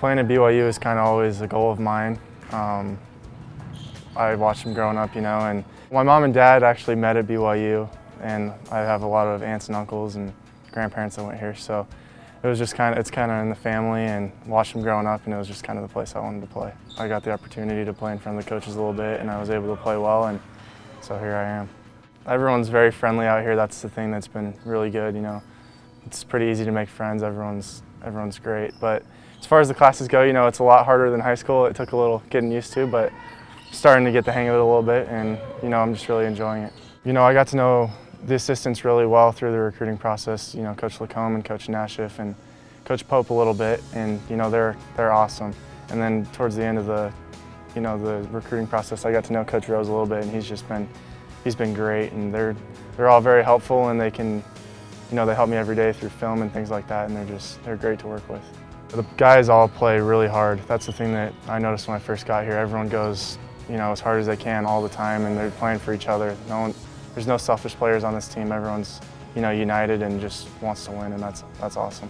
Playing at BYU is kind of always a goal of mine. I watched them growing up, and my mom and dad actually met at BYU, and I have a lot of aunts and uncles and grandparents that went here, so it was just it's kind of in the family, and watched them growing up, and it was just kind of the place I wanted to play. I got the opportunity to play in front of the coaches a little bit, and I was able to play well, and so here I am. Everyone's very friendly out here. That's the thing that's been really good. It's pretty easy to make friends. Everyone's great. But as far as the classes go, it's a lot harder than high school. It took a little getting used to, but I'm starting to get the hang of it a little bit, and I'm just really enjoying it. I got to know the assistants really well through the recruiting process. Coach Lacombe and Coach Nashif and Coach Pope a little bit, and they're awesome. And then towards the end of the the recruiting process, I got to know Coach Rose a little bit, and he's been great, and they're all very helpful, and they help me every day through film and things like that, and they're great to work with. The guys all play really hard. That's the thing that I noticed when I first got here. Everyone goes as hard as they can all the time, and they're playing for each other. There's no selfish players on this team. Everyone's united and just wants to win, and that's awesome.